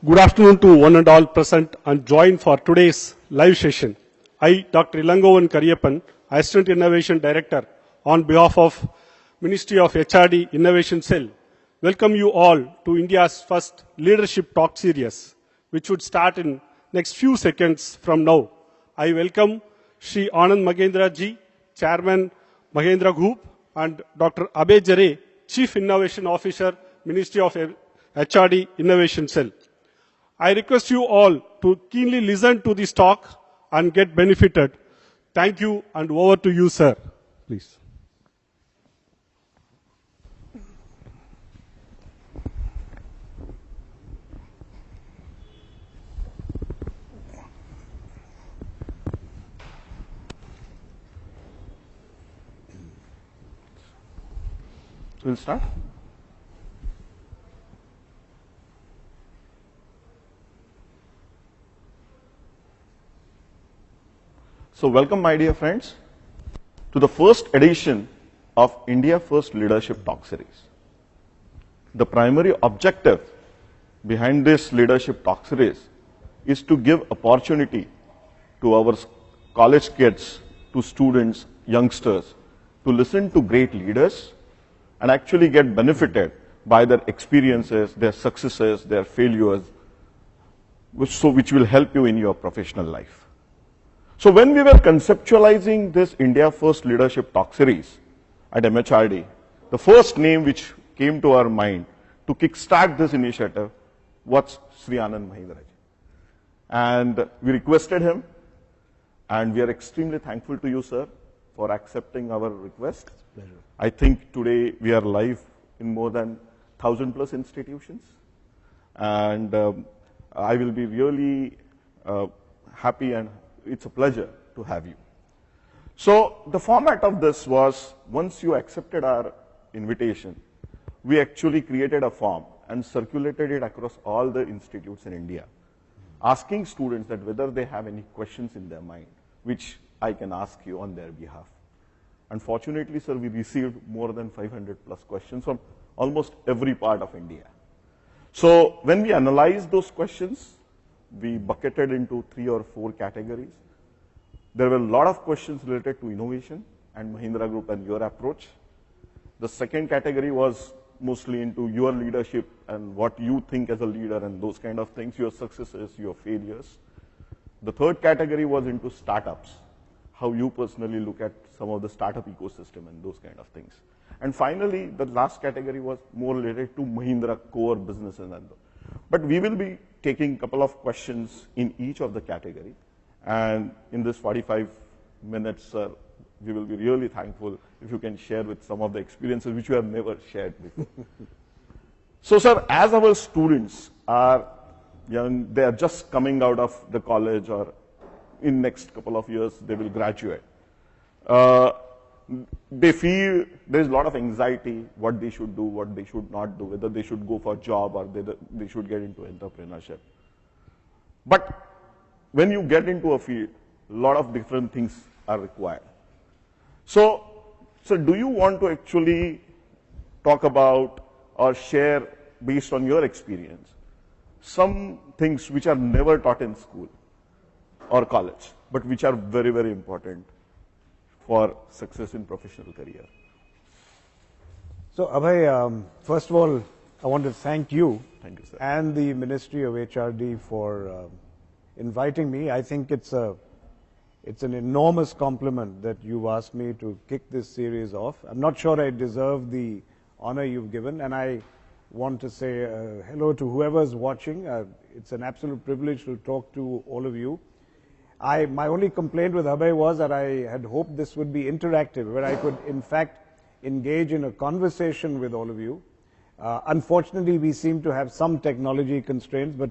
Good afternoon to one and all present and joined for today's live session. I, Dr. Ilangovan Kariyappan, Assistant Innovation Director, on behalf of Ministry of HRD Innovation Cell, welcome you all to India's first Leadership Talk Series, which would start in next few seconds from now. I welcome Shri Anand Mahindra ji, Chairman Mahindra Group, and Dr. Abhay Jare, Chief Innovation Officer, Ministry of HRD Innovation Cell. I request you all to keenly listen to this talk and get benefited. Thank you, and over to you, sir. Please. We'll start. So welcome, my dear friends, to the first edition of India First Leadership Talk Series. The primary objective behind this Leadership Talk Series is to give opportunity to our college kids, to students, youngsters, to listen to great leaders and actually get benefited by their experiences, their successes, their failures, which will help you in your professional life. So when we were conceptualizing this India First Leadership Talk Series at MHRD, the first name which came to our mind to kickstart this initiative was Shri Anand Mahindra. And we requested him, and we are extremely thankful to you, sir, for accepting our request. Pleasure. I think today we are live in more than 1,000+ institutions, and I will be really happy, and it's a pleasure to have you. So the format of this was, once you accepted our invitation, we actually created a form and circulated it across all the institutes in India, asking students that whether they have any questions in their mind, which I can ask you on their behalf. Unfortunately, sir, we received more than 500+ questions from almost every part of India. So when we analyzed those questions, we bucketed into 3 or 4 categories. There were a lot of questions related to innovation and Mahindra Group and your approach. The second category was mostly into your leadership and what you think as a leader and those kind of things, your successes, your failures. The third category was into startups, how you personally look at some of the startup ecosystem and those kind of things. And finally, the last category was more related to Mahindra core businesses. But we will be taking a couple of questions in each of the category. And in this 45 minutes, sir, we will be really thankful if you can share with some of the experiences which you have never shared before. So, sir, as our students are young, they are just coming out of the college, or in next couple of years, they will graduate. They feel there is a lot of anxiety, what they should do, what they should not do, whether they should go for a job or they should get into entrepreneurship. But when you get into a field, a lot of different things are required. So do you want to actually talk about or share, based on your experience, some things which are never taught in school or college, but which are very, very important for success in professional career? So, Abhay, first of all, I want to thank you, Thank you, sir. and the Ministry of HRD for inviting me. I think it's an enormous compliment that you've asked me to kick this series off. I'm not sure I deserve the honor you've given, and I want to say hello to whoever's watching. It's an absolute privilege to talk to all of you. My only complaint with Abhay was that I had hoped this would be interactive, where I could, in fact, engage in a conversation with all of you. Unfortunately, we seem to have some technology constraints, but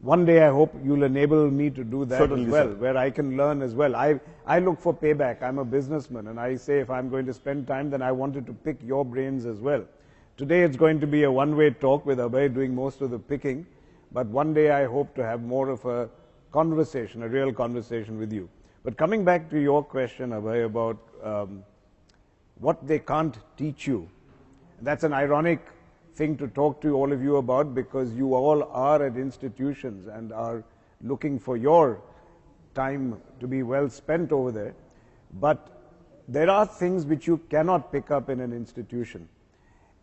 one day I hope you'll enable me to do that. Certainly, as well, sir. where I can learn as well. I look for payback. I'm a businessman, and I say if I'm going to spend time, then I wanted to pick your brains as well. Today it's going to be a one-way talk with Abhay doing most of the picking, but one day I hope to have more of a conversation, a real conversation with you. But coming back to your question, Abhay, about what they can't teach you, that's an ironic thing to talk to all of you about, because you all are at institutions and are looking for your time to be well spent over there. But there are things which you cannot pick up in an institution.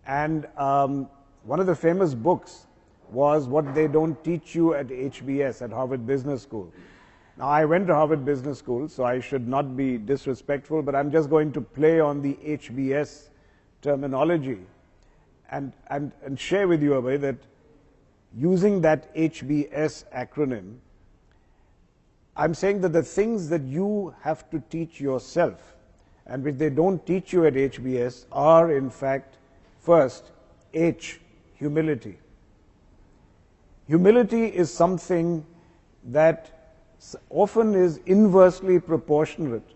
And one of the famous books was What They Don't Teach You at HBS, at Harvard Business School. Now, I went to Harvard Business School, so I should not be disrespectful, but I'm just going to play on the HBS terminology and share with you, Abhay, that using that HBS acronym, I'm saying that the things that you have to teach yourself and which they don't teach you at HBS are, in fact, first, H, humility. Humility is something that often is inversely proportionate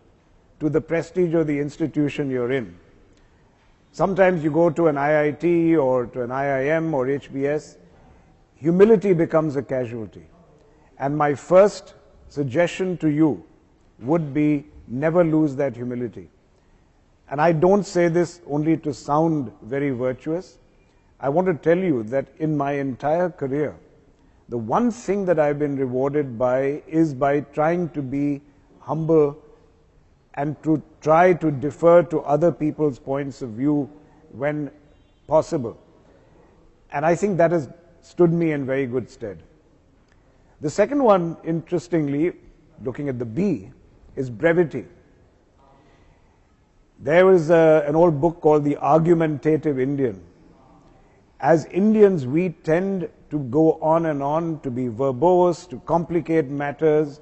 to the prestige of the institution you're in. Sometimes you go to an IIT or to an IIM or HBS, humility becomes a casualty. And my first suggestion to you would be never lose that humility. And I don't say this only to sound very virtuous. I want to tell you that in my entire career, the one thing that I've been rewarded by is by trying to be humble and to try to defer to other people's points of view when possible. And I think that has stood me in very good stead. The second one, interestingly, looking at the B, is brevity. There was an old book called The Argumentative Indian. As Indians, we tend to go on, to be verbose, to complicate matters.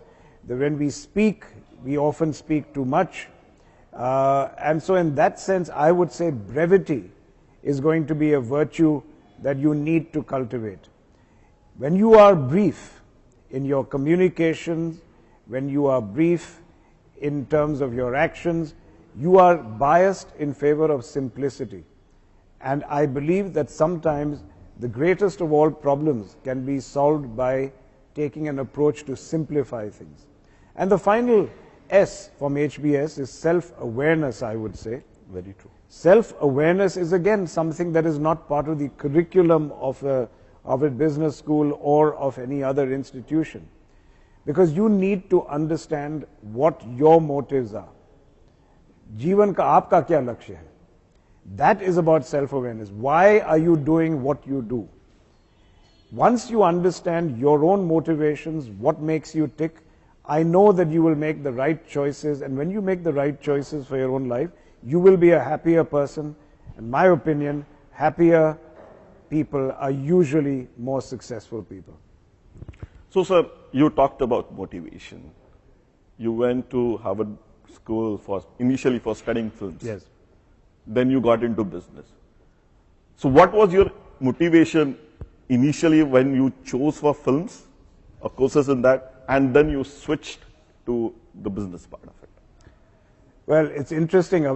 That when we speak, we often speak too much. And so in that sense, I would say brevity is going to be a virtue that you need to cultivate. When you are brief in your communications, when you are brief in terms of your actions, you are biased in favor of simplicity. And I believe that sometimes the greatest of all problems can be solved by taking an approach to simplify things. And the final S from HBS is self-awareness, I would say. Very true. Self-awareness is again something that is not part of the curriculum of a business school or of any other institution. Because you need to understand what your motives are. जीवन का आपका क्या लक्ष्य है? That is about self-awareness. Why are you doing what you do? Once you understand your own motivations, what makes you tick, I know that you will make the right choices, and when you make the right choices for your own life, you will be a happier person. In my opinion, happier people are usually more successful people. So, sir, you talked about motivation. You went to Harvard School initially for studying films. Yes. Then you got into business. So what was your motivation initially when you chose for films or courses in that, and then you switched to the business part of it? Well, it's interesting. I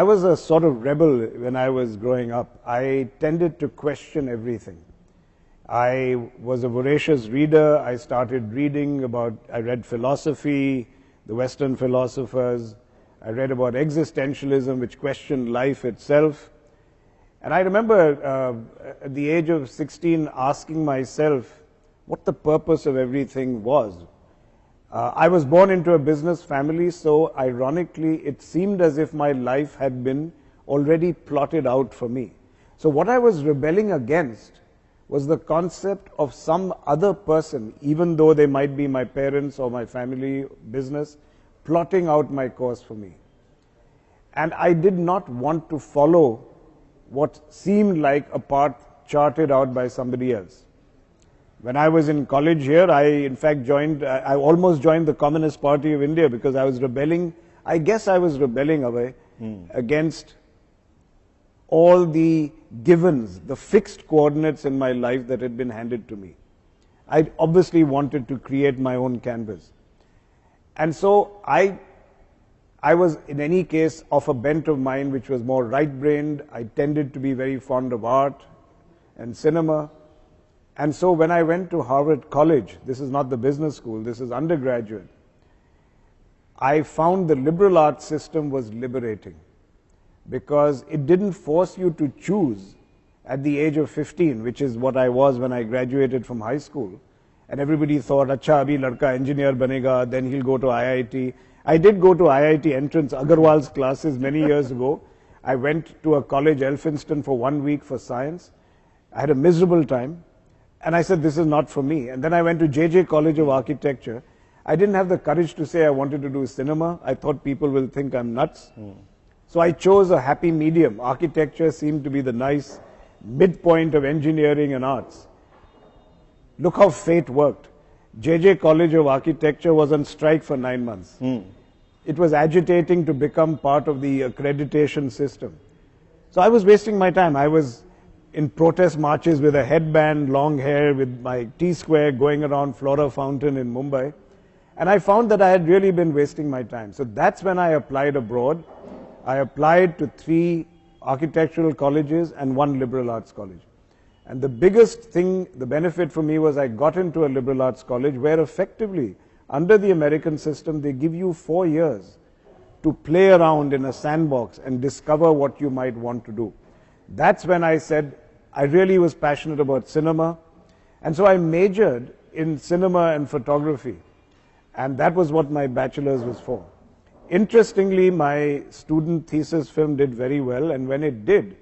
was a sort of rebel when I was growing up. I tended to question everything. I was a voracious reader. I started reading I read philosophy, the Western philosophers. I read about existentialism, which questioned life itself. And I remember at the age of 16 asking myself what the purpose of everything was. I was born into a business family, so ironically, it seemed as if my life had been already plotted out for me. So what I was rebelling against was the concept of some other person, even though they might be my parents or my family business, plotting out my course for me. And I did not want to follow what seemed like a path charted out by somebody else. When I was in college here, I in fact I almost joined the Communist Party of India because I was rebelling. I guess I was rebelling away against all the givens, the fixed coordinates in my life that had been handed to me. I obviously wanted to create my own canvas. And so I was, in any case, of a bent of mind which was more right-brained. I tended to be very fond of art and cinema. And so when I went to Harvard College, this is not the business school, this is undergraduate, I found the liberal arts system was liberating. because it didn't force you to choose at the age of 15, which is what I was when I graduated from high school. And everybody thought, acha, abhi ladka engineer banega, then he'll go to IIT. I did go to IIT entrance Agarwal's classes many years ago. I went to a college, Elphinstone, for 1 week for science. I had a miserable time. And I said, this is not for me. And then I went to JJ College of Architecture. I didn't have the courage to say I wanted to do cinema. I thought people will think I'm nuts. So I chose a happy medium. Architecture seemed to be the nice midpoint of engineering and arts. Look how fate worked. JJ College of Architecture was on strike for 9 months. It was agitating to become part of the accreditation system. So I was wasting my time. I was in protest marches with a headband, long hair, with my T-square going around Flora Fountain in Mumbai. And I found that I had really been wasting my time. So that's when I applied abroad. I applied to 3 architectural colleges and 1 liberal arts college. And the biggest thing, the benefit for me was I got into a liberal arts college where effectively, under the American system, they give you 4 years to play around in a sandbox and discover what you might want to do. That's when I said I really was passionate about cinema. And so I majored in cinema and photography. And that was what my bachelor's was for. Interestingly, my student thesis film did very well, and when it did,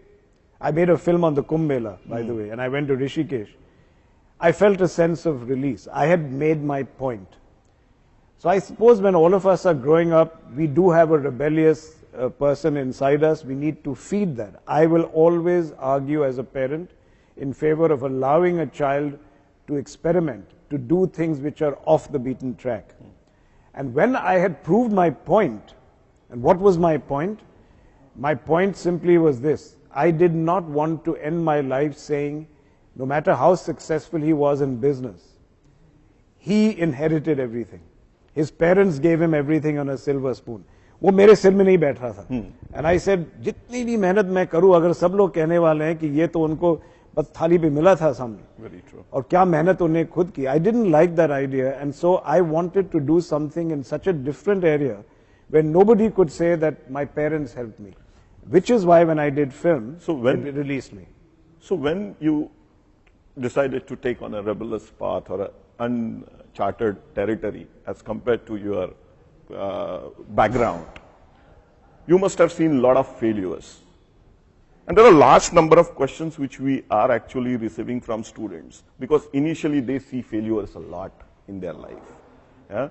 I made a film on the Kumbh Mela, by the way, and I went to Rishikesh. I felt a sense of release. I had made my point. So I suppose when all of us are growing up, we do have a rebellious person inside us. We need to feed that. I will always argue as a parent in favor of allowing a child to experiment, to do things which are off the beaten track. And when I had proved my point, and what was my point? My point simply was this. I did not want to end my life saying, no matter how successful he was in business, he inherited everything. His parents gave him everything on a silver spoon. वो मेरे सिर में नहीं बैठ रहा था. And I said, जितनी भी मेहनत मैं करूं, अगर सब लोग कहने वाले हैं कि ये तो उनको बस थाली पे मिला था सामने. Very true. और क्या मेहनत उन्हें खुद की. I didn't like that idea, and so I wanted to do something in such a different area where nobody could say that my parents helped me. Which is why when I did film, it released me. So when you decided to take on a rebellious path or an uncharted territory as compared to your background, you must have seen a lot of failures. And there are a large number of questions which we are actually receiving from students because initially they see failures a lot in their life. Yeah?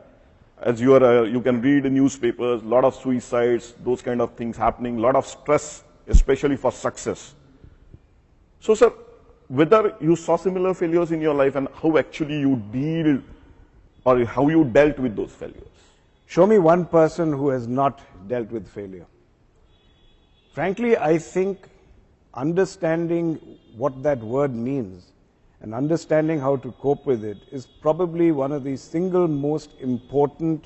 As you can read in newspapers, a lot of suicides, those kind of things happening, a lot of stress, especially for success. So, sir, whether you saw similar failures in your life and how actually you deal or how you dealt with those failures. Show me one person who has not dealt with failure. Frankly, I think understanding what that word means and understanding how to cope with it is probably one of the single most important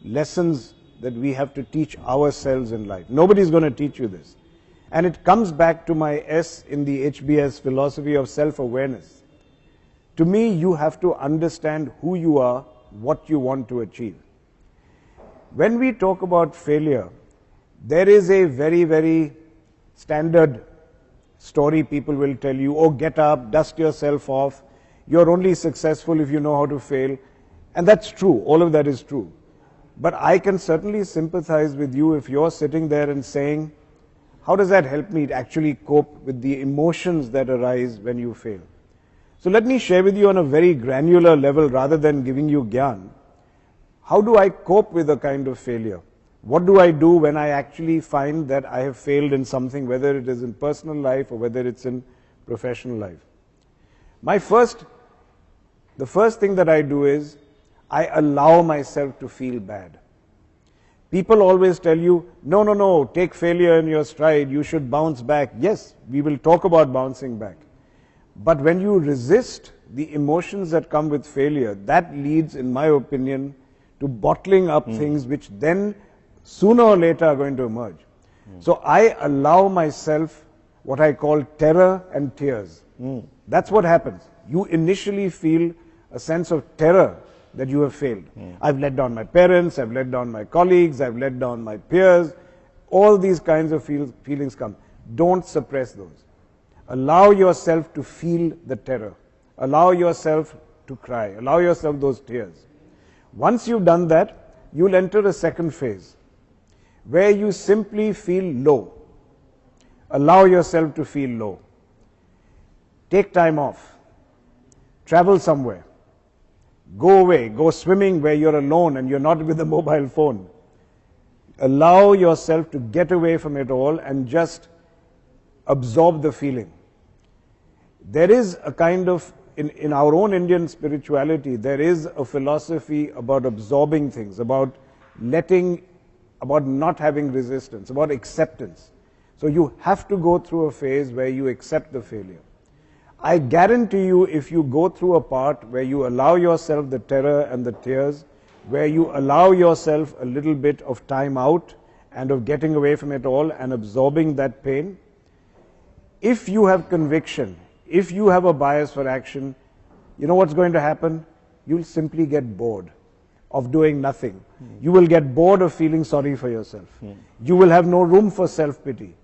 lessons that we have to teach ourselves in life. Nobody's going to teach you this. And it comes back to my S in the HBS philosophy of self-awareness. To me, you have to understand who you are, what you want to achieve. When we talk about failure, there is a very, very standard story people will tell you, oh, get up, dust yourself off, you're only successful if you know how to fail. And that's true, all of that is true. But I can certainly sympathize with you if you're sitting there and saying, how does that help me to actually cope with the emotions that arise when you fail? So let me share with you on a very granular level rather than giving you gyan. How do I cope with a kind of failure? What do I do when I actually find that I have failed in something, whether it is in personal life or whether it's in professional life? The first thing that I do is I allow myself to feel bad. People always tell you, no, take failure in your stride, you should bounce back. Yes, we will talk about bouncing back. But when you resist the emotions that come with failure, that leads, in my opinion, to bottling up things which then sooner or later are going to emerge. So I allow myself what I call terror and tears. That's what happens. You initially feel a sense of terror that you have failed. I've let down my parents, I've let down my colleagues, I've let down my peers. all these kinds of feelings come. Don't suppress those. Allow yourself to feel the terror. Allow yourself to cry. Allow yourself those tears. Once you've done that, you'll enter a second phase where you simply feel low. Allow yourself to feel low. Take time off. Travel somewhere. Go away. Go swimming where you're alone and you're not with a mobile phone. Allow yourself to get away from it all and just absorb the feeling. There is a kind of, in our own Indian spirituality, there is a philosophy about absorbing things, about not having resistance, about acceptance. So you have to go through a phase where you accept the failure. I guarantee you, if you go through a part where you allow yourself the terror and the tears, where you allow yourself a little bit of time out and of getting away from it all and absorbing that pain, if you have conviction, if you have a bias for action, you know what's going to happen? You'll simply get bored of doing nothing. You will get bored of feeling sorry for yourself. You will have no room for self-pity.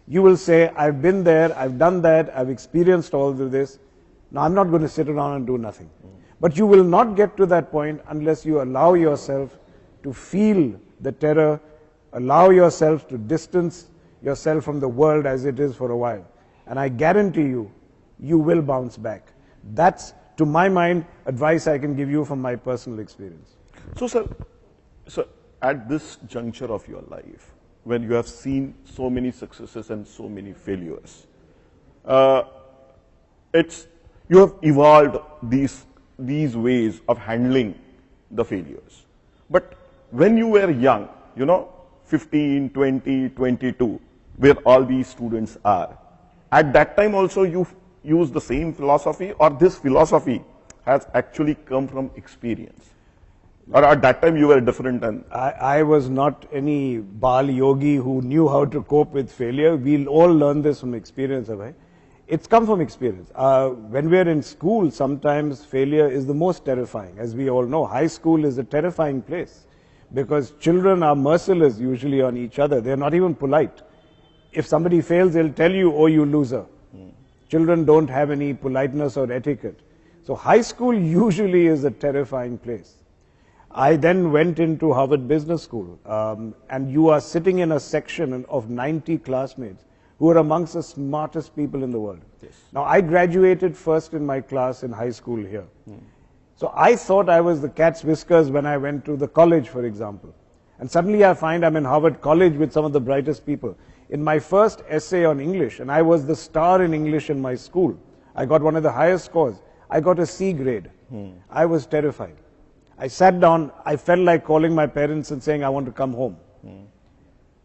You will say, I've been there, I've done that, I've experienced all of this. Now I'm not going to sit around and do nothing. But you will not get to that point unless you allow yourself to feel the terror, allow yourself to distance yourself from the world as it is for a while. And I guarantee you, you will bounce back. That's, to my mind, advice I can give you from my personal experience. So, sir, at this juncture of your life, when you have seen so many successes and so many failures, you have evolved these ways of handling the failures. But when you were young, 15, 20, 22, where all these students are, at that time also you used the same philosophy, or this philosophy has actually come from experience? Or at that time you were different? And I was not any Bal Yogi who knew how to cope with failure. We'll all learn this from experience, Abhay. It's come from experience. When we're in school, sometimes failure is the most terrifying. As we all know, high school is a terrifying place because children are merciless usually on each other. They're not even polite. If somebody fails, they'll tell you, oh, you loser. Children don't have any politeness or etiquette. So high school usually is a terrifying place. I then went into Harvard Business School, and you are sitting in a section of 90 classmates who are amongst the smartest people in the world. Yes. Now, I graduated first in my class in high school here. So I thought I was the cat's whiskers when I went to the college, for example. And suddenly I find I'm in Harvard College with some of the brightest people. In my first essay on English, and I was the star in English in my school, I got one of the highest scores. I got a C grade. I was terrified. I sat down, I felt like calling my parents and saying I want to come home.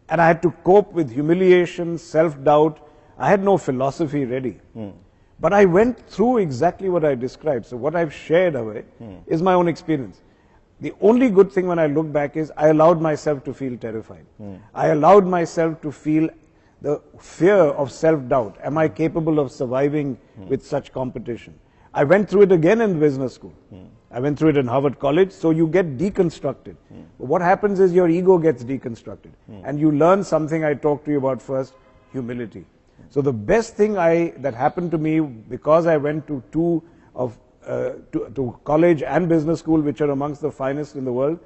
And I had to cope with humiliation, self-doubt. I had no philosophy ready. But I went through exactly what I described. So what I've shared away is my own experience. The only good thing when I look back is I allowed myself to feel terrified. I allowed myself to feel the fear of self-doubt. Am I capable of surviving with such competition? I went through it again in business school. I went through it in Harvard College, so you get deconstructed. But what happens is your ego gets deconstructed. And you learn something I talked to you about first, humility. So the best thing that happened to me, because I went to to college and business school, which are amongst the finest in the world,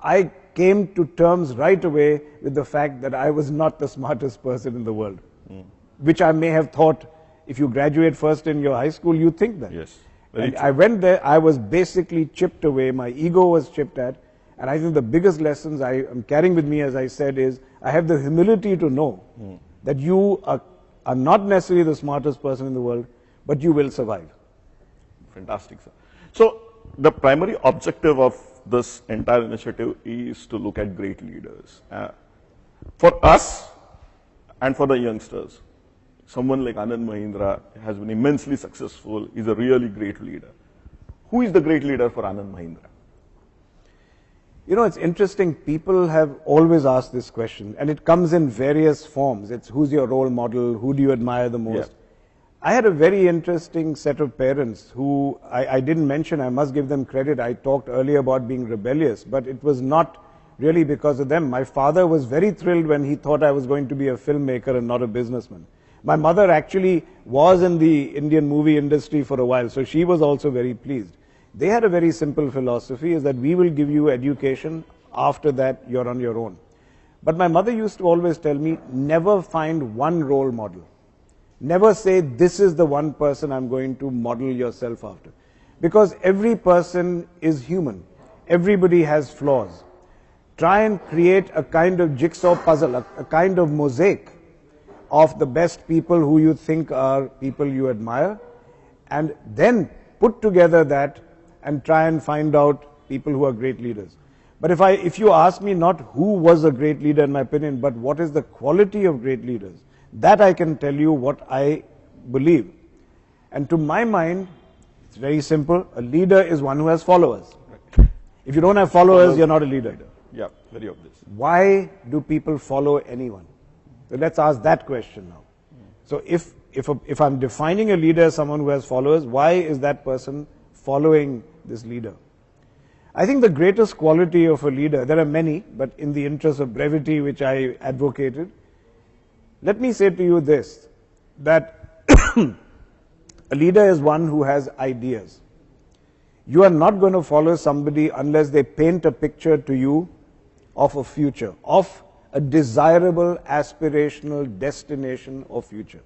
I came to terms right away with the fact that I was not the smartest person in the world. Which I may have thought, if you graduate first in your high school, you think that. yes, And I went there, I was basically chipped away, my ego was chipped at, and I think the biggest lessons I am carrying with me, as I said, is I have the humility to know that you are not necessarily the smartest person in the world, but you will survive. Fantastic, sir. So the primary objective of this entire initiative is to look at great leaders. For us and for the youngsters, someone like Anand Mahindra has been immensely successful, is a really great leader. Who is the great leader for Anand Mahindra? You know, it's interesting, people have always asked this question, and it comes in various forms. It's who's your role model, who do you admire the most? Yeah. I had a very interesting set of parents who I didn't mention, I must give them credit. I talked earlier about being rebellious, but it was not really because of them. My father was very thrilled when he thought I was going to be a filmmaker and not a businessman. My mother actually was in the Indian movie industry for a while, so she was also very pleased. They had a very simple philosophy, is that we will give you education, after that you're on your own. But my mother used to always tell me, never find one role model. Never say, this is the one person I'm going to model yourself after. Because every person is human. Everybody has flaws. Try and create a kind of jigsaw puzzle, a kind of mosaic of the best people who you think are people you admire, and then put together that and try and find out people who are great leaders. But if you ask me not who was a great leader in my opinion, but what is the quality of great leaders, that I can tell you what I believe. And to my mind, it's very simple. A leader is one who has followers. Right. If you don't have followers, you're not a leader. Yeah, very obvious. Why do people follow anyone? So let's ask that question now. So if I'm defining a leader as someone who has followers, why is that person following this leader? I think the greatest quality of a leader, there are many, but in the interest of brevity, which I advocated, let me say to you this, that a leader is one who has ideas. You are not going to follow somebody unless they paint a picture to you of a future, of a desirable, aspirational destination or future.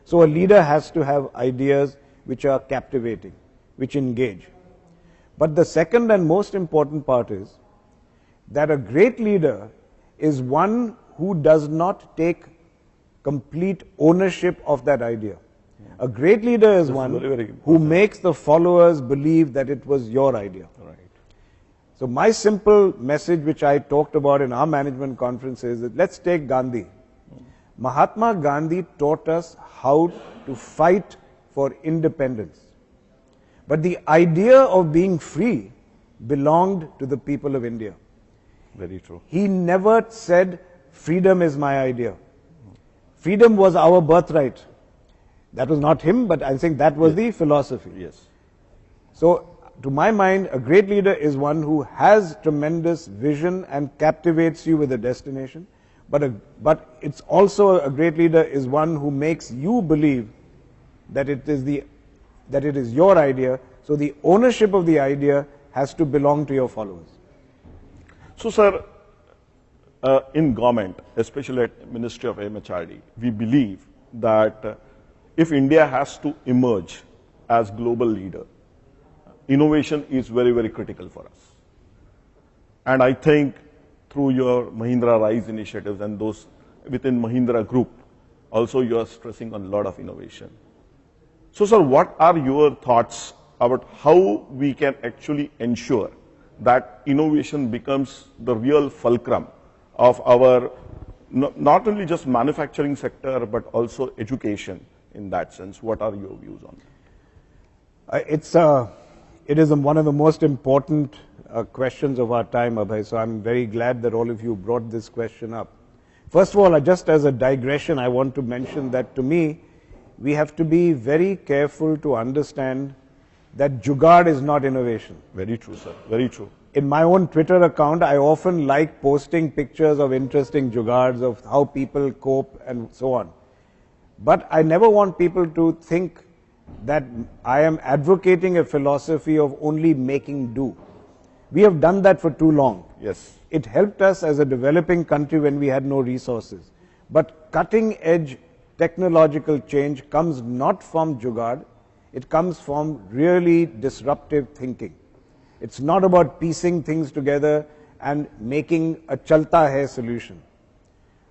So a leader has to have ideas which are captivating, which engage. But the second and most important part is that a great leader is one who does not take complete ownership of that idea. A great leader is one who makes the followers believe that it was your idea. Right. So my simple message, which I talked about in our management conference, is that let's take Gandhi. Mahatma Gandhi taught us how to fight for independence. But the idea of being free belonged to the people of India. Very true. He never said, freedom is my idea. Freedom was our birthright. That was not him, but I think that was the philosophy. Yes. So, to my mind, a great leader is one who has tremendous vision and captivates you with a destination. But it's also a great leader is one who makes you believe that it is your idea. So the ownership of the idea has to belong to your followers. So, sir, in government, especially at Ministry of MHRD, we believe that if India has to emerge as global leader, innovation is very, very critical for us. And I think through your Mahindra Rise initiatives and those within Mahindra Group, also you are stressing on a lot of innovation. So, sir, what are your thoughts about how we can actually ensure that innovation becomes the real fulcrum of our, not only just manufacturing sector, but also education in that sense? What are your views on that? It is one of the most important questions of our time, Abhay, so I'm very glad that all of you brought this question up. First of all, just as a digression, I want to mention that to me, we have to be very careful to understand that jugaad is not innovation. Very true, sir. Very true. In my own Twitter account, I often like posting pictures of interesting jugaads, of how people cope and so on. But I never want people to think that I am advocating a philosophy of only making do. We have done that for too long. Yes. It helped us as a developing country when we had no resources. But cutting edge technological change comes not from jugaad, it comes from really disruptive thinking. It's not about piecing things together and making a chalta hai solution.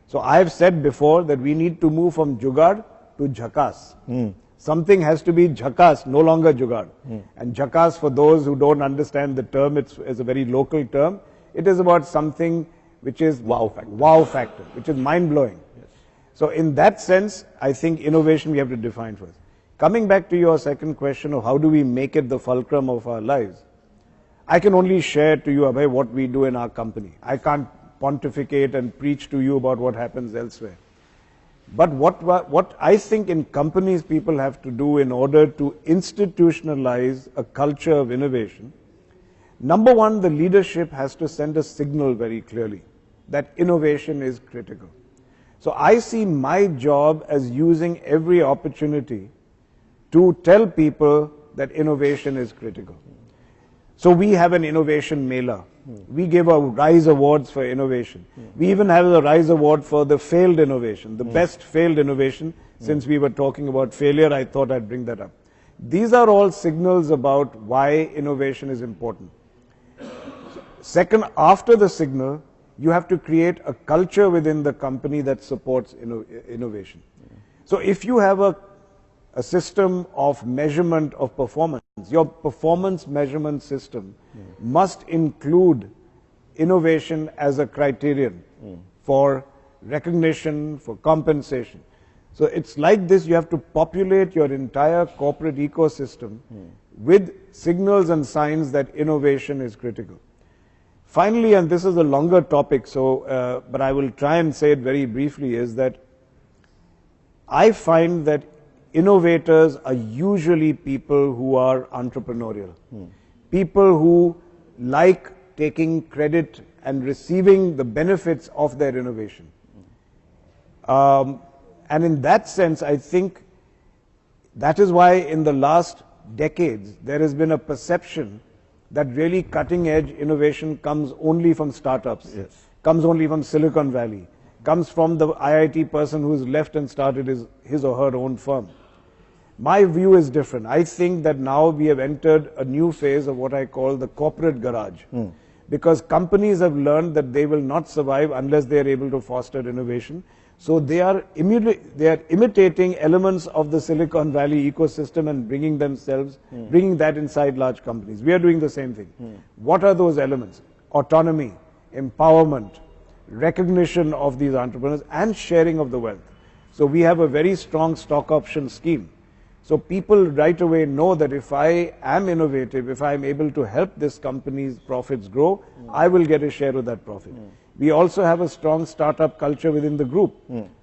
So I've said before that we need to move from jugaad to jhakas. Something has to be jhakas, no longer jugaad. And jhakas, for those who don't understand the term, it's a very local term. It is about something which is wow factor, which is mind-blowing. Yes. So in that sense, I think innovation we have to define first. Coming back to your second question of how do we make it the fulcrum of our lives, I can only share to you, Abhay, what we do in our company. I can't pontificate and preach to you about what happens elsewhere. But what I think in companies people have to do in order to institutionalize a culture of innovation, Number one, the leadership has to send a signal very clearly that innovation is critical. So I see my job as using every opportunity to tell people that innovation is critical. So we have an innovation mailer. We give a RISE awards for innovation. We even have a RISE award for the failed innovation, the best failed innovation. Since we were talking about failure, I thought I'd bring that up. These are all signals about why innovation is important. Second, after the signal, you have to create a culture within the company that supports innovation. So if you have a system of measurement of performance, your performance measurement system must include innovation as a criterion for recognition, for compensation. So it's like this, you have to populate your entire corporate ecosystem with signals and signs that innovation is critical. Finally, and this is a longer topic, so but I will try and say it very briefly, is that I find that innovators are usually people who are entrepreneurial, people who like taking credit and receiving the benefits of their innovation. And in that sense, I think that is why in the last decades there has been a perception that really cutting-edge innovation comes only from startups, comes only from Silicon Valley, comes from the IIT person who's left and started his or her own firm. My view is different. I think that now we have entered a new phase of what I call the corporate garage, because companies have learned that they will not survive unless they are able to foster innovation. So they are imitating elements of the Silicon Valley ecosystem and bringing that inside large companies. We are doing the same thing. What are those elements? Autonomy, empowerment, recognition of these entrepreneurs, and sharing of the wealth. So we have a very strong stock option scheme. So people right away know that if I am innovative, if I am able to help this company's profits grow, I will get a share of that profit. We also have a strong startup culture within the group.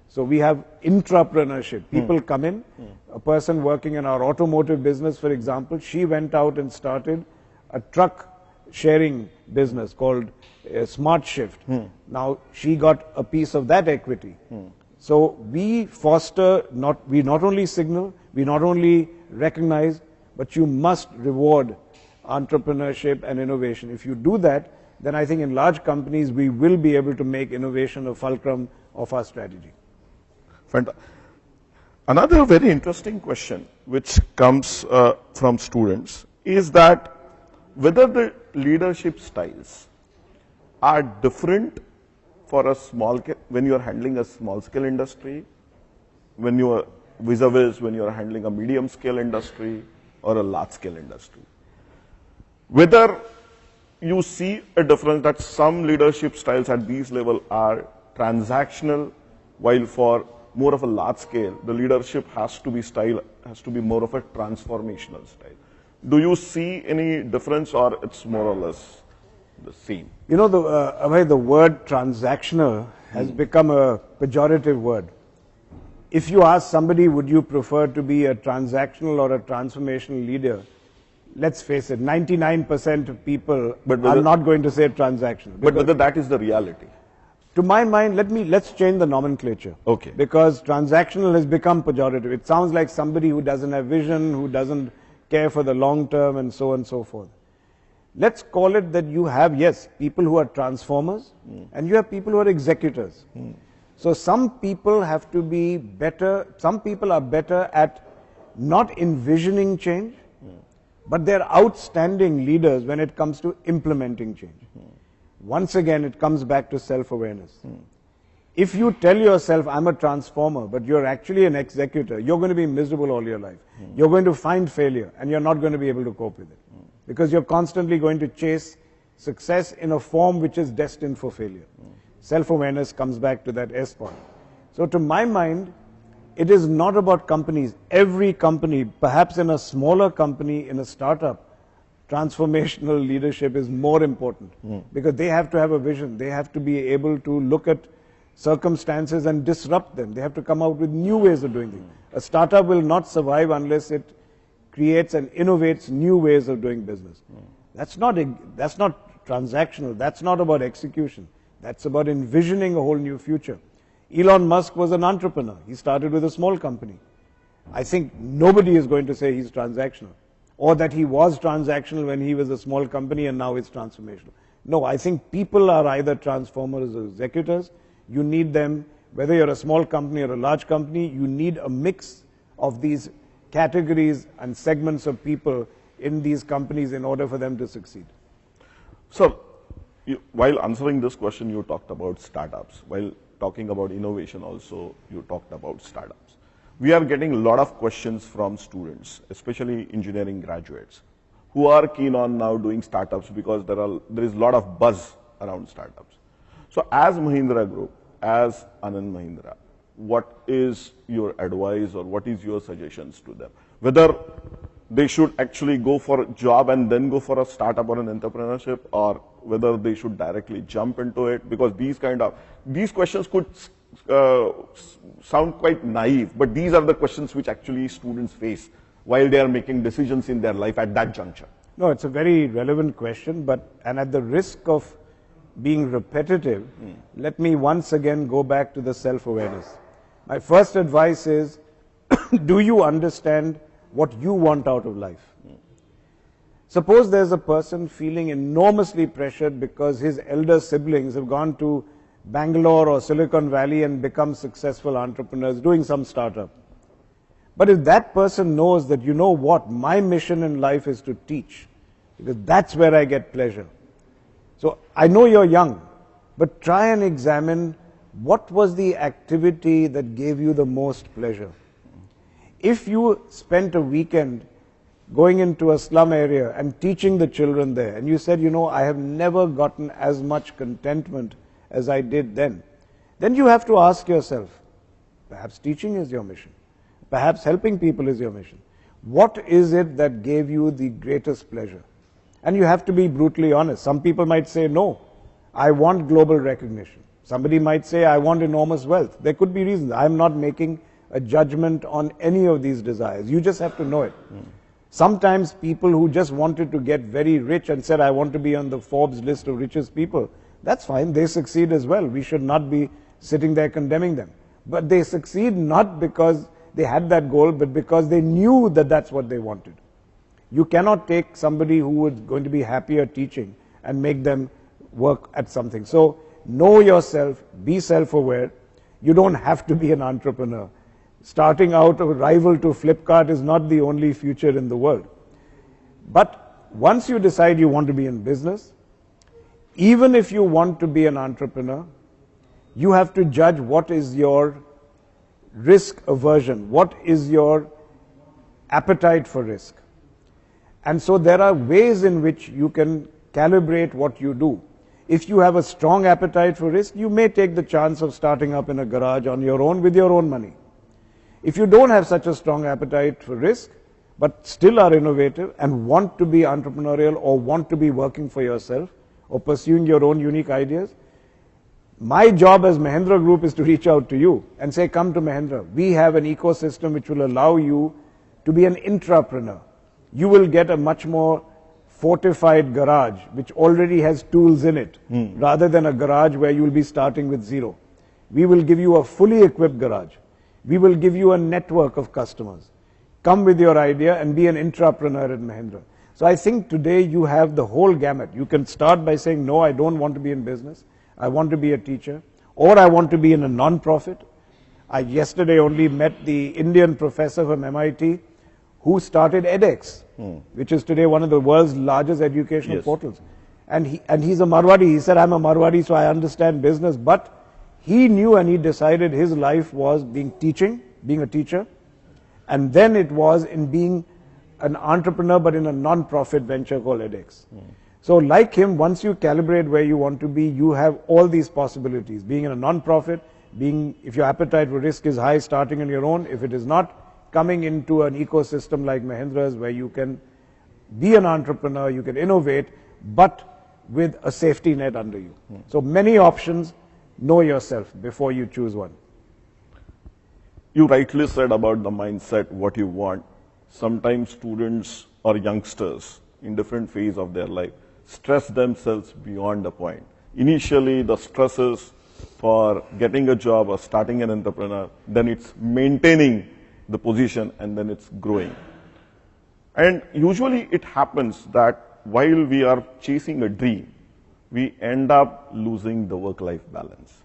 So we have intrapreneurship. People come in, a person working in our automotive business, for example, she went out and started a truck sharing business called Smart Shift. Now she got a piece of that equity. So we foster, we not only signal, we not only recognize, but you must reward entrepreneurship and innovation. If you do that, then I think in large companies we will be able to make innovation a fulcrum of our strategy. Another very interesting question which comes from students is that whether the leadership styles are different for a when you are handling a small scale industry, when you are vis-a-vis when you are handling a medium scale industry or a large scale industry. Whether you see a difference that some leadership styles at these levels are transactional, while for more of a large scale, the leadership has to be more of a transformational style. Do you see any difference, or it's more or less the same? You know, Abhay, the word transactional has become a pejorative word. If you ask somebody, would you prefer to be a transactional or a transformational leader? Let's face it, 99% of people are not going to say transactional. But whether that is the reality? To my mind, let's change the nomenclature. Okay. Because transactional has become pejorative. It sounds like somebody who doesn't have vision, who doesn't care for the long term, and so on and so forth. Let's call it that you have, yes, people who are transformers, and you have people who are executors. So some people have to be better, some people are better at not envisioning change, but they're outstanding leaders when it comes to implementing change. Once again, it comes back to self-awareness. If you tell yourself, I'm a transformer, but you're actually an executor, you're going to be miserable all your life. You're going to find failure, and you're not going to be able to cope with it. Because you're constantly going to chase success in a form which is destined for failure. Self-awareness comes back to that S point. So to my mind, it is not about companies. Every company, perhaps in a smaller company, in a startup, transformational leadership is more important because they have to have a vision. They have to be able to look at circumstances and disrupt them. They have to come out with new ways of doing things. A startup will not survive unless it creates and innovates new ways of doing business. That's not transactional. That's not about execution. That's about envisioning a whole new future. Elon Musk was an entrepreneur. He started with a small company. I think nobody is going to say he's transactional, or that he was transactional when he was a small company and now it's transformational. No, I think people are either transformers or executors. You need them, whether you're a small company or a large company, you need a mix of these categories and segments of people in these companies in order for them to succeed. So, while answering this question, you talked about startups. While talking about innovation also, you talked about startups. We are getting a lot of questions from students, especially engineering graduates, who are keen on now doing startups because there is a lot of buzz around startups. So as Mahindra Group, as Anand Mahindra, what is your advice or what is your suggestions to them? Whether they should actually go for a job and then go for a startup or an entrepreneurship, or whether they should directly jump into it, because these questions could sound quite naive, but these are the questions which actually students face while they are making decisions in their life at that juncture. No, it's a very relevant question, and at the risk of being repetitive, let me once again go back to the self-awareness. My first advice is, do you understand what you want out of life? Suppose there's a person feeling enormously pressured because his elder siblings have gone to Bangalore or Silicon Valley and become successful entrepreneurs doing some startup. But if that person knows that, you know what, my mission in life is to teach, because that's where I get pleasure. So I know you're young, but try and examine what was the activity that gave you the most pleasure. If you spent a weekend going into a slum area and teaching the children there, and you said, you know, I have never gotten as much contentment as I did then you have to ask yourself, perhaps teaching is your mission. Perhaps helping people is your mission. What is it that gave you the greatest pleasure? And you have to be brutally honest. Some people might say, no, I want global recognition. Somebody might say, I want enormous wealth. There could be reasons. I'm not making a judgment on any of these desires. You just have to know it. Sometimes people who just wanted to get very rich and said, I want to be on the Forbes list of richest people, that's fine. They succeed as well. We should not be sitting there condemning them. But they succeed not because they had that goal, but because they knew that that's what they wanted. You cannot take somebody who was going to be happier teaching and make them work at something. So know yourself, be self-aware. You don't have to be an entrepreneur. Starting out a rival to Flipkart is not the only future in the world. But once you decide you want to be in business, even if you want to be an entrepreneur, you have to judge what is your risk aversion, what is your appetite for risk. And so there are ways in which you can calibrate what you do. If you have a strong appetite for risk, you may take the chance of starting up in a garage on your own with your own money. If you don't have such a strong appetite for risk, but still are innovative and want to be entrepreneurial or want to be working for yourself or pursuing your own unique ideas, my job as Mahindra Group is to reach out to you and say, come to Mahindra. We have an ecosystem which will allow you to be an intrapreneur. You will get a much more fortified garage which already has tools in it, rather than a garage where you will be starting with zero. We will give you a fully equipped garage. We will give you a network of customers. Come with your idea and be an intrapreneur at Mahindra. So I think today you have the whole gamut. You can start by saying, no, I don't want to be in business. I want to be a teacher, or I want to be in a non-profit. I yesterday only met the Indian professor from MIT who started edX, which is today one of the world's largest educational portals. And he's a Marwadi. He said, I'm a Marwadi, so I understand business. But he knew and he decided his life was being a teacher, and then it was in being an entrepreneur, but in a non-profit venture called edX. So like him, once you calibrate where you want to be, you have all these possibilities. Being in a non-profit, if your appetite for risk is high, starting on your own. If it is not, coming into an ecosystem like Mahindra's where you can be an entrepreneur, you can innovate, but with a safety net under you. So many options. Know yourself before you choose one. You rightly said about the mindset, what you want. Sometimes students or youngsters in different phase of their life stress themselves beyond a point. Initially, the stresses for getting a job or starting an entrepreneur, then it's maintaining the position, and then it's growing. And usually it happens that while we are chasing a dream, we end up losing the work-life balance.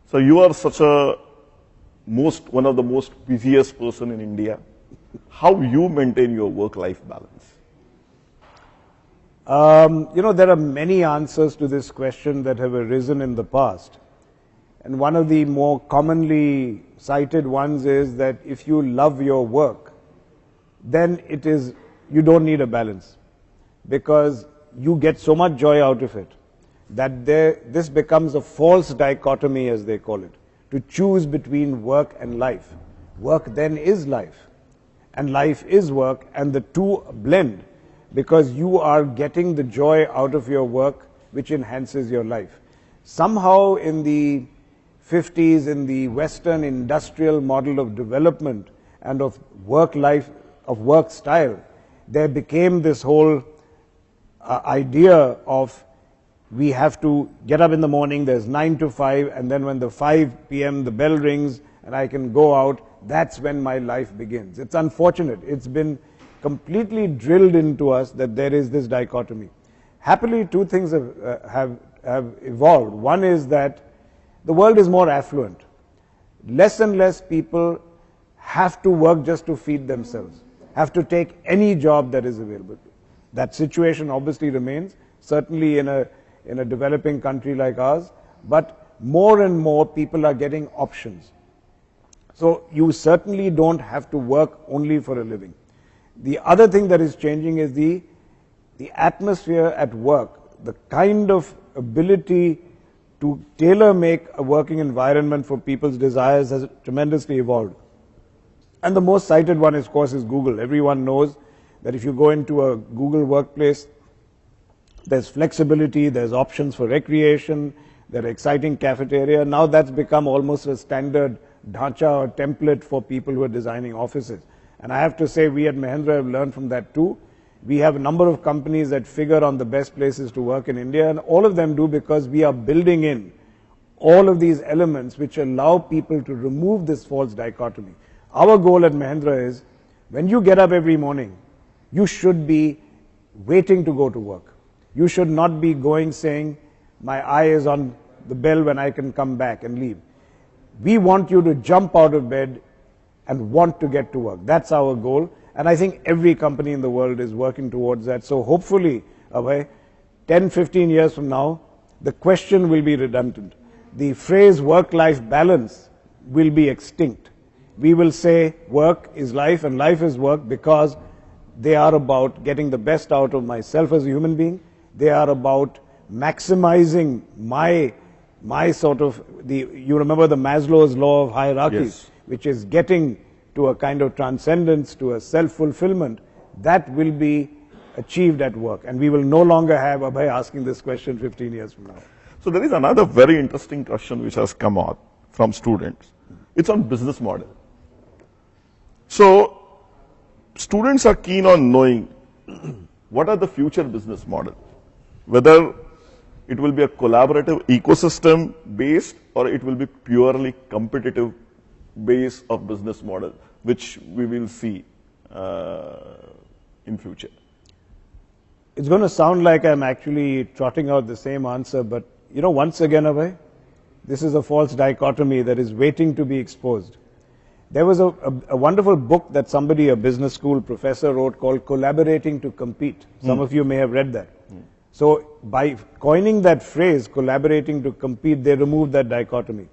So you are such a one of the most busiest person in India. How you maintain your work-life balance? There are many answers to this question that have arisen in the past. And one of the more commonly cited ones is that if you love your work, then you don't need a balance, because you get so much joy out of it that this becomes a false dichotomy, as they call it, to choose between work and life. Work then is life, and life is work, and the two blend, because you are getting the joy out of your work, which enhances your life. Somehow in the 50s, in the Western industrial model of development and of work life, of work style, there became this whole idea of we have to get up in the morning, there's 9 to 5, and then when the 5 p.m. the bell rings and I can go out, that's when my life begins. It's unfortunate. It's been completely drilled into us that there is this dichotomy. Happily, two things have evolved. One is that the world is more affluent. Less and less people have to work just to feed themselves, have to take any job that is available. That situation obviously remains, certainly in a developing country like ours, but more and more people are getting options. So you certainly don't have to work only for a living. The other thing that is changing is the atmosphere at work, the kind of ability to tailor-make a working environment for people's desires has tremendously evolved. And the most cited one, of course, is Google. Everyone knows that if you go into a Google workplace, there's flexibility, there's options for recreation, there's exciting cafeteria. Now that's become almost a standard dhacha or template for people who are designing offices. And I have to say, we at Mahindra have learned from that too. We have a number of companies that figure on the best places to work in India, and all of them do because we are building in all of these elements which allow people to remove this false dichotomy. Our goal at Mahindra is, when you get up every morning, you should be waiting to go to work. You should not be going saying, my eye is on the bell when I can come back and leave. We want you to jump out of bed and want to get to work. That's our goal. And I think every company in the world is working towards that. So hopefully, Abhay, 10, 15 years from now, the question will be redundant. The phrase work-life balance will be extinct. We will say work is life and life is work because they are about getting the best out of myself as a human being. They are about maximizing my sort of, you remember the Maslow's law of hierarchy, yes, which is getting to a kind of transcendence, to a self-fulfillment. That will be achieved at work. And we will no longer have Abhay asking this question 15 years from now. So there is another very interesting question which has come out from students. It's on business model. So students are keen on knowing what are the future business model, whether it will be a collaborative ecosystem based or it will be purely competitive base of business model, which we will see in future. It's going to sound like I'm actually trotting out the same answer, but once again, Abhay, this is a false dichotomy that is waiting to be exposed. There was a wonderful book that somebody, a business school professor, wrote called Collaborating to Compete. Some of you may have read that. So by coining that phrase, collaborating to compete, they removed that dichotomy.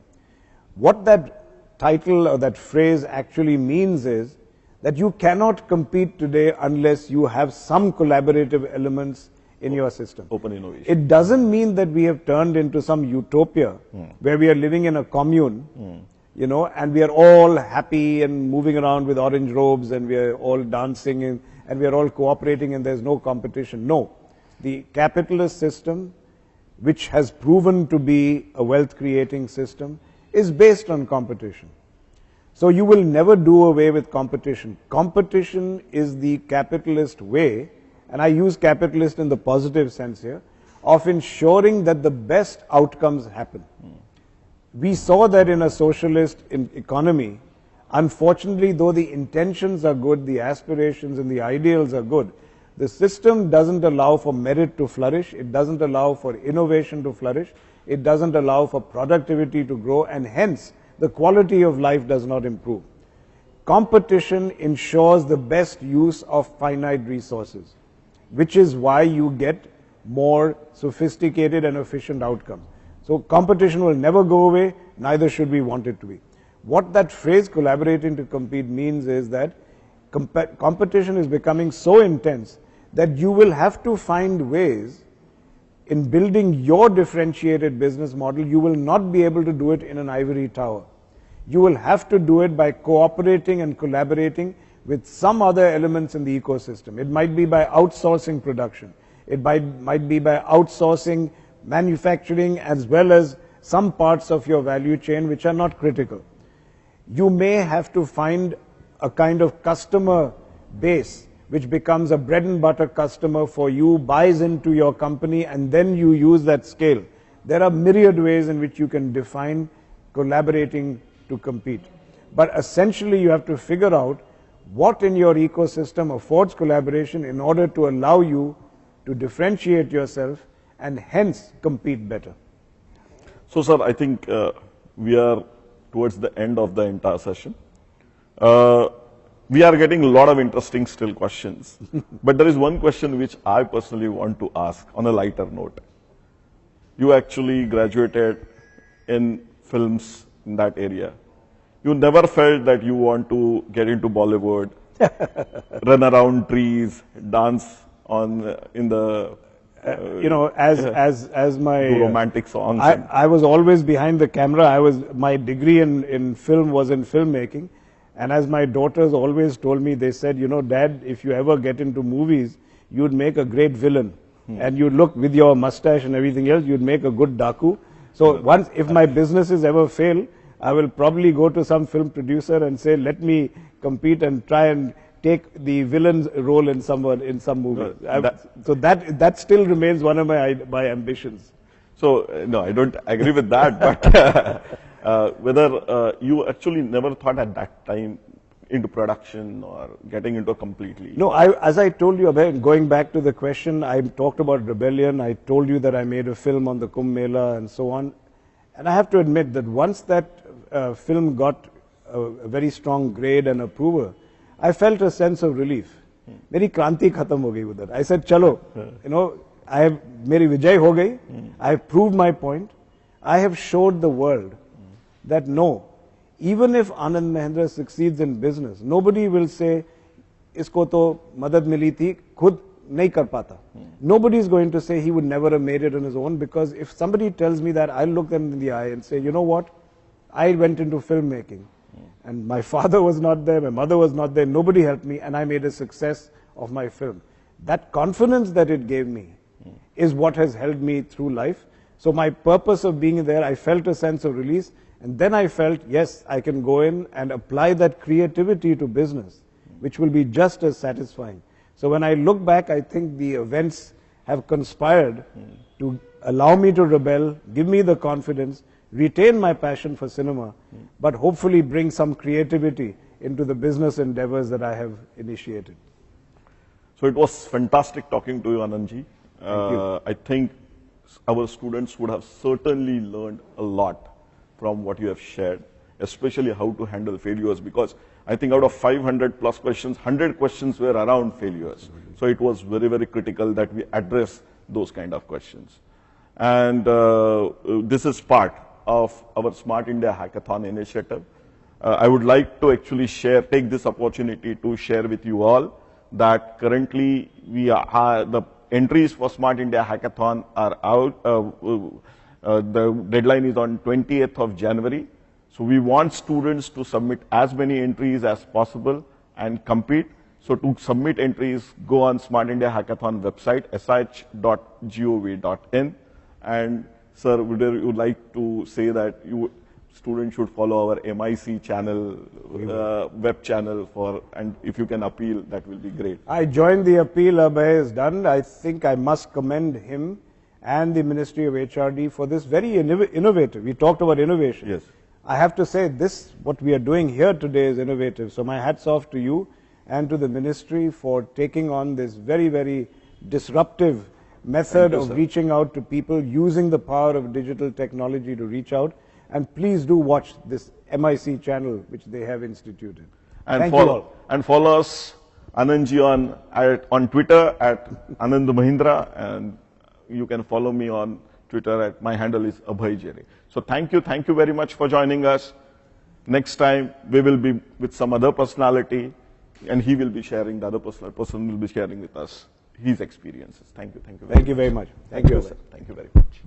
What that title or that phrase actually means is that you cannot compete today unless you have some collaborative elements in your system. Open innovation. It doesn't mean that we have turned into some utopia where we are living in a commune, and we are all happy and moving around with orange robes and we are all dancing and we are all cooperating and there's no competition. No. The capitalist system, which has proven to be a wealth creating system, is based on competition. So you will never do away with competition. Competition is the capitalist way, and I use capitalist in the positive sense here, of ensuring that the best outcomes happen. We saw that in a socialist economy. Unfortunately, though the intentions are good, the aspirations and the ideals are good, the system doesn't allow for merit to flourish, it doesn't allow for innovation to flourish, it doesn't allow for productivity to grow, and hence the quality of life does not improve. Competition ensures the best use of finite resources, which is why you get more sophisticated and efficient outcomes. So competition will never go away, neither should we want it to be. What that phrase collaborating to compete means is that competition is becoming so intense that you will have to find ways in building your differentiated business model. You will not be able to do it in an ivory tower. You will have to do it by cooperating and collaborating with some other elements in the ecosystem. It might be by outsourcing production. It might be by outsourcing manufacturing as well as some parts of your value chain which are not critical. You may have to find a kind of customer base which becomes a bread and butter customer for you, buys into your company, and then you use that scale. There are myriad ways in which you can define collaborating to compete. But essentially you have to figure out what in your ecosystem affords collaboration in order to allow you to differentiate yourself and hence compete better. So, sir, I think we are towards the end of the entire session. We are getting a lot of interesting still questions, but there is one question which I personally want to ask on a lighter note. You actually graduated in films in that area. You never felt that you want to get into Bollywood, run around trees, dance on in the as my romantic songs. I was always behind the camera. My degree in film was in filmmaking, and as my daughters always told me, they said, Dad, if you ever get into movies, you'd make a great villain, and you'd look with your mustache and everything else, you'd make a good daku. So once, if my businesses ever fail, I will probably go to some film producer and say, let me compete and try and take the villain's role in some movie. So that still remains one of my ambitions. So no, I don't agree with that. But whether you actually never thought at that time into production or getting into completely? No, as I told you, going back to the question, I talked about rebellion. I told you that I made a film on the Kumbh Mela and so on. And I have to admit that once that film got a very strong grade and approval, I felt a sense of relief. Meri kranti khatam ho gayi udhar. I said, chalo, meri vijay ho gayi. I have proved my point. I have showed the world that no, even if Anand Mahindra succeeds in business, nobody will say, isko to madad mili thi, khud nahi kar pata. Nobody is going to say he would never have made it on his own, because if somebody tells me that, I'll look them in the eye and say, you know what? I went into filmmaking. And my father was not there, my mother was not there, nobody helped me, and I made a success of my film. That confidence that it gave me is what has held me through life. So my purpose of being there, I felt a sense of release, and then I felt, yes, I can go in and apply that creativity to business, which will be just as satisfying. So when I look back, I think the events have conspired to allow me to rebel, give me the confidence, retain my passion for cinema, but hopefully bring some creativity into the business endeavors that I have initiated. So it was fantastic talking to you, Anandji. Thank you. I think our students would have certainly learned a lot from what you have shared, especially how to handle failures, because I think out of 500 plus questions, 100 questions were around failures. So it was very, very critical that we address those kind of questions. And this is part of our Smart India Hackathon initiative. I would like to actually take this opportunity to share with you all that currently the entries for Smart India Hackathon are out. The deadline is on 20th of January. So we want students to submit as many entries as possible and compete. So to submit entries, go on Smart India Hackathon website, sh.gov.in. And sir, would you like to say that students should follow our MIC channel, web channel and if you can appeal, that will be great. I joined the appeal Abhay has done. I think I must commend him and the Ministry of HRD for this very innovative. We talked about innovation. Yes. I have to say what we are doing here today is innovative. So my hats off to you and to the ministry for taking on this very, very disruptive method of reaching out to people, using the power of digital technology to reach out. And please do watch this MIC channel which they have instituted. And Thank you all. And follow us, Anandji, on Twitter at Anand Mahindra, and you can follow me on Twitter at my handle is Abhay Jere. So thank you very much for joining us. Next time we will be with some other personality, and he will be sharing, the other person will be sharing with us his experiences. Thank you. Thank you very much. Thank you. Sir. Thank you very much.